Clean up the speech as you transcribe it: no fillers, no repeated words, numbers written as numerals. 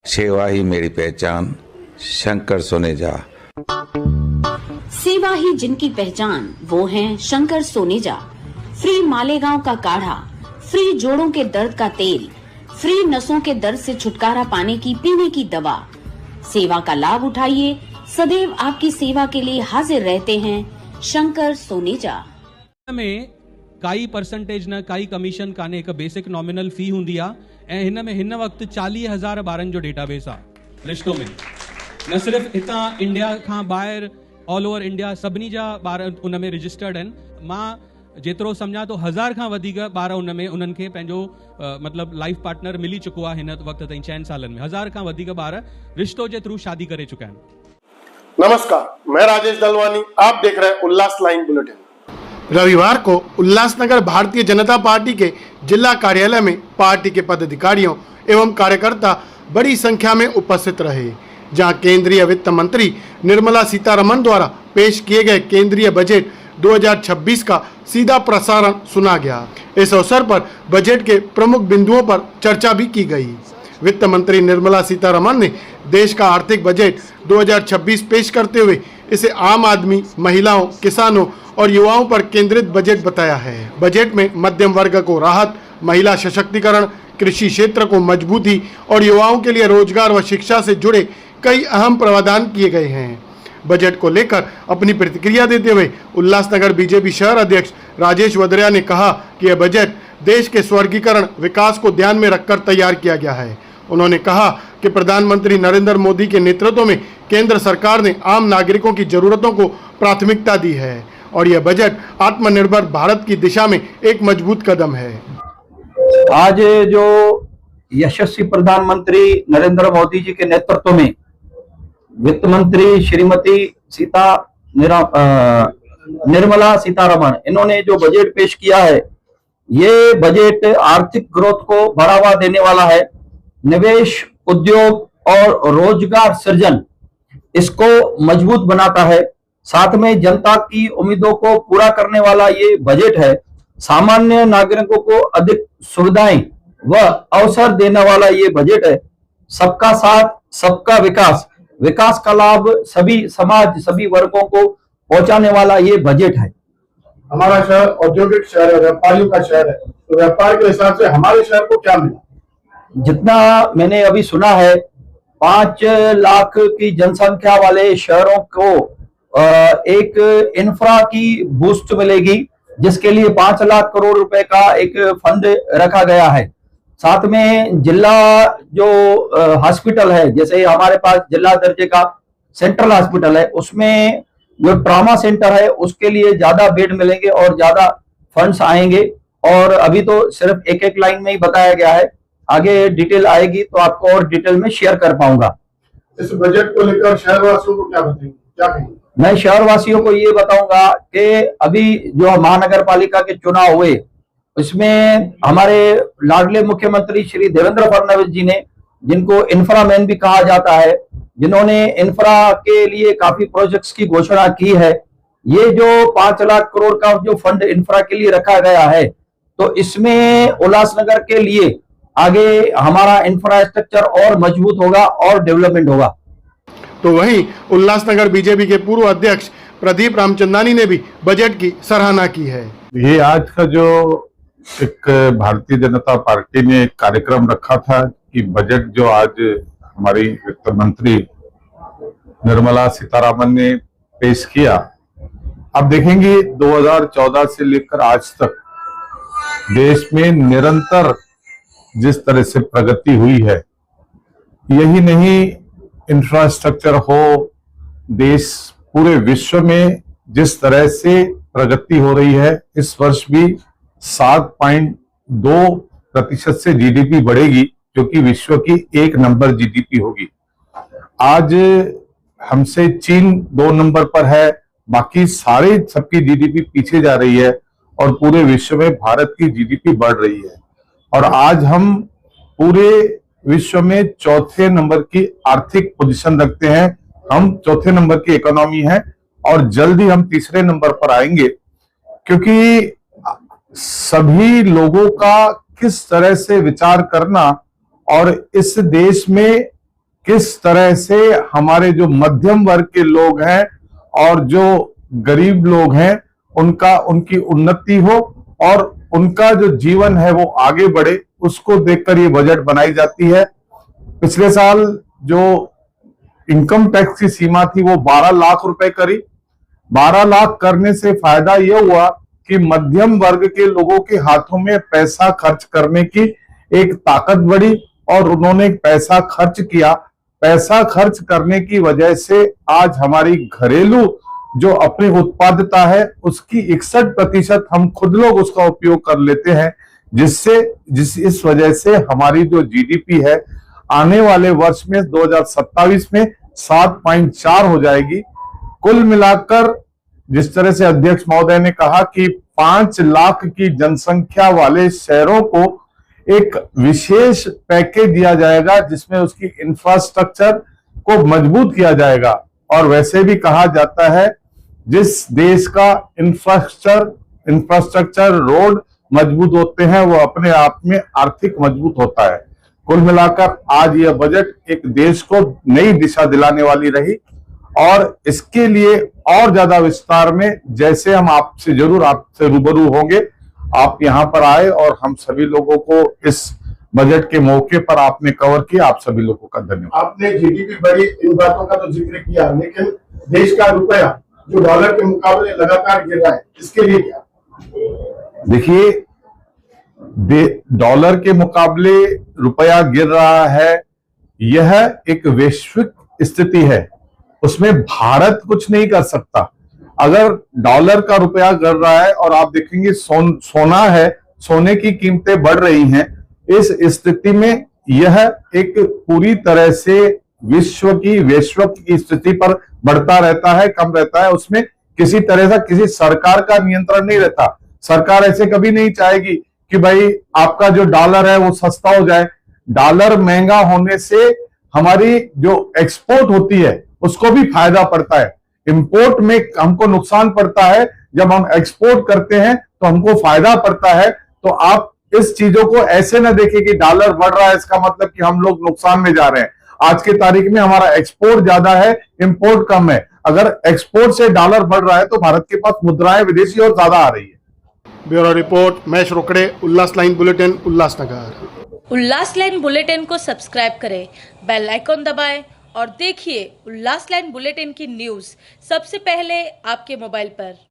सेवा ही मेरी पहचान, शंकर सोनेजा। सेवा ही जिनकी पहचान, वो हैं शंकर सोनेजा। फ्री मालेगांव का काढ़ा, फ्री जोड़ों के दर्द का तेल, फ्री नसों के दर्द से छुटकारा पाने की पीने की दवा। सेवा का लाभ उठाइए, सदैव आपकी सेवा के लिए हाजिर रहते हैं शंकर सोनेजा। में काई परसेंटेज न काई कमीशन काने एक बेसिक नॉमिनल फी हुंदी आ ऐं हिन में हिन वक्त 40,000 ॿारनि जो डेटाबेस आ रिश्तो में। न सिर्फ हितां इंडिया खां ॿाहिरि ऑल ओवर इंडिया सभिनी जा ॿार उन में रजिस्टर्ड आहिनि। मां जेतिरो सम्झां तो 1000 खां वधीक ॿार उन में उन्हनि खे पंहिंजो मतलब लाइफ पार्टनर मिली चुको आहे हिन वक्त ताईं 6 सालनि में। 1000 खां वधीक ॿार रिश्तो जे थ्रू शादी करे चुका आहिनि। नमस्कार, मैं राजेश दलवानी, आप देख रहे हैं उल्लास लाइन बुलेटिन। रविवार को उल्लासनगर भारतीय जनता पार्टी के जिला कार्यालय में पार्टी के पदाधिकारियों एवं कार्यकर्ता बड़ी संख्या में उपस्थित रहे, जहां केंद्रीय वित्त मंत्री निर्मला सीतारमण द्वारा पेश किए गए केंद्रीय बजट 2026 का सीधा प्रसारण सुना गया। इस अवसर पर बजट के प्रमुख बिंदुओं पर चर्चा भी की गई। वित्त मंत्री निर्मला सीतारमण ने देश का आर्थिक बजट 2026 पेश करते हुए इसे आम आदमी, महिलाओं, किसानों और युवाओं पर केंद्रित बजट बताया है। बजट में मध्यम वर्ग को राहत, महिला सशक्तिकरण, कृषि क्षेत्र को मजबूती और युवाओं के लिए रोजगार व शिक्षा से जुड़े कई अहम प्रावधान किए गए हैं। बजट को लेकर अपनी प्रतिक्रिया देते हुए उल्लासनगर बीजेपी शहर अध्यक्ष राजेश वदरिया ने कहा कि यह बजट देश के स्वर्गीकरण विकास को ध्यान में रखकर तैयार किया गया है। उन्होंने कहा कि प्रधानमंत्री नरेंद्र मोदी के नेतृत्व में केंद्र सरकार ने आम नागरिकों की जरूरतों को प्राथमिकता दी है और यह बजट आत्मनिर्भर भारत की दिशा में एक मजबूत कदम है। आज जो यशस्वी प्रधानमंत्री नरेंद्र मोदी जी के नेतृत्व में वित्त मंत्री श्रीमती निर्मला सीतारमण इन्होंने जो बजट पेश किया है, ये बजट आर्थिक ग्रोथ को बढ़ावा देने वाला है। निवेश, उद्योग और रोजगार सृजन इसको मजबूत बनाता है। साथ में जनता की उम्मीदों को पूरा करने वाला ये बजट है। सामान्य नागरिकों को अधिक सुविधाएं व अवसर देने वाला ये बजट है। सबका साथ, सबका विकास, विकास का लाभ सभी समाज, सभी वर्गों को पहुंचाने वाला ये बजट है। हमारा शहर औद्योगिक शहर है, व्यापारियों का शहर है, तो व्यापार के हिसाब से हमारे शहर को क्या मिला? जितना मैंने अभी सुना है, 5 लाख की जनसंख्या वाले शहरों को एक इंफ्रा की बूस्ट मिलेगी, जिसके लिए 5 लाख करोड़ रुपए का एक फंड रखा गया है। साथ में जिला जो हॉस्पिटल है, जैसे हमारे पास जिला दर्जे का सेंट्रल हॉस्पिटल है, उसमें जो ट्रॉमा सेंटर है उसके लिए ज्यादा बेड मिलेंगे और ज्यादा फंड्स आएंगे। और अभी तो सिर्फ एक लाइन में ही बताया गया है, आगे डिटेल आएगी तो आपको और डिटेल में शेयर कर पाऊंगा। इस बजट को लेकर शहरवासियों को क्या बताएंगे, क्या कहेंगे? मैं शहरवासियों को ये बताऊंगा कि अभी जो महानगर पालिका के चुनाव हुए, इसमें हमारे लाडले मुख्यमंत्री श्री देवेंद्र फडणवीस जी ने, जिनको इंफ्रामैन भी कहा जाता है, जिन्होंने इंफ्रा के लिए काफी प्रोजेक्ट्स की घोषणा की है। ये जो 5 लाख करोड़ का जो फंड इंफ्रा के लिए रखा गया है, तो इसमें उल्लासनगर के लिए आगे हमारा इंफ्रास्ट्रक्चर और मजबूत होगा और डेवलपमेंट होगा। तो वहीं उल्लासनगर बीजेपी के पूर्व अध्यक्ष प्रदीप रामचंदानी ने भी बजट की सराहना की है। ये आज का जो एक भारतीय जनता पार्टी ने एक कार्यक्रम रखा था कि बजट जो आज हमारी वित्त मंत्री निर्मला सीतारमण ने पेश किया, आप देखेंगे 2014 से लेकर आज तक देश में निरंतर जिस तरह से प्रगति हुई है, यही नहीं इंफ्रास्ट्रक्चर हो, देश पूरे विश्व में जिस तरह से प्रगति हो रही है, इस वर्ष भी 7.2% से जीडीपी बढ़ेगी, जो कि विश्व की 1 नंबर जीडीपी होगी। आज हमसे चीन 2 नंबर पर है, बाकी सारे सबकी जीडीपी पीछे जा रही है और पूरे विश्व में भारत की जीडीपी बढ़ रही है। और आज हम पूरे विश्व में 4थे नंबर की आर्थिक पोजीशन रखते हैं। हम 4थे नंबर की इकोनॉमी है और जल्द ही हम 3रे नंबर पर आएंगे, क्योंकि सभी लोगों का किस तरह से विचार करना और इस देश में किस तरह से हमारे जो मध्यम वर्ग के लोग हैं और जो गरीब लोग हैं उनकी उन्नति हो और उनका जो जीवन है वो आगे बढ़े, उसको देखकर ये बजट बनाई जाती है। पिछले साल जो इनकम टैक्स की सीमा थी वो 12 लाख रुपए करी। 12 लाख करने से फायदा यह हुआ कि मध्यम वर्ग के लोगों के हाथों में पैसा खर्च करने की एक ताकत बढ़ी और उन्होंने पैसा खर्च किया। पैसा खर्च करने की वजह से आज हमारी घरेलू जो अपनी उत्पादकता है उसकी 61% हम खुद लोग उसका उपयोग कर लेते हैं, इस वजह से हमारी जो जीडीपी है आने वाले वर्ष में 2027 में 7.4 हो जाएगी। कुल मिलाकर जिस तरह से अध्यक्ष महोदय ने कहा कि 5 लाख की जनसंख्या वाले शहरों को एक विशेष पैकेज दिया जाएगा जिसमें उसकी इंफ्रास्ट्रक्चर को मजबूत किया जाएगा। और वैसे भी कहा जाता है जिस देश का इंफ्रास्ट्रक्चर रोड मजबूत होते हैं वो अपने आप में आर्थिक मजबूत होता है। कुल मिलाकर आज यह बजट एक देश को नई दिशा दिलाने वाली रही और इसके लिए और ज्यादा विस्तार में जैसे हम आपसे रूबरू होंगे, आप यहाँ पर आए और हम सभी लोगों को इस बजट के मौके पर आपने कवर किया, आप सभी लोगों का धन्यवाद। आपने जीडीपी बढ़ी इन बातों का तो जिक्र किया, लेकिन देश का रुपया जो डॉलर के मुकाबले लगातार गिर रहा है, इसके लिए क्या? देखिए, डॉलर के मुकाबले रुपया गिर रहा है, यह एक वैश्विक स्थिति है, उसमें भारत कुछ नहीं कर सकता। अगर डॉलर का रुपया गिर रहा है और आप देखेंगे सोना है, सोने की कीमतें बढ़ रही हैं, इस स्थिति में यह एक पूरी तरह से वैश्विक की स्थिति पर बढ़ता रहता है, कम रहता है। उसमें किसी तरह से किसी सरकार का नियंत्रण नहीं रहता। सरकार ऐसे कभी नहीं चाहेगी कि भाई आपका जो डॉलर है वो सस्ता हो जाए। डॉलर महंगा होने से हमारी जो एक्सपोर्ट होती है उसको भी फायदा पड़ता है। इंपोर्ट में हमको नुकसान पड़ता है, जब हम एक्सपोर्ट करते हैं तो हमको फायदा पड़ता है। तो आप इस चीजों को ऐसे ना देखें कि डॉलर बढ़ रहा है इसका मतलब कि हम लोग नुकसान में जा रहे हैं। आज की तारीख में हमारा एक्सपोर्ट ज्यादा है, इंपोर्ट कम है। अगर एक्सपोर्ट से डॉलर बढ़ रहा है तो भारत के पास मुद्राएं विदेशी और ज्यादा आ रही है। ब्यूरो रिपोर्ट, महेश रोकड़े, उल्लास लाइन बुलेटिन, उल्लासनगर। उल्लास लाइन बुलेटिन को सब्सक्राइब करें, बेल आइकॉन दबाएं और देखिए उल्लास लाइन बुलेटिन की न्यूज़ सबसे पहले आपके मोबाइल पर।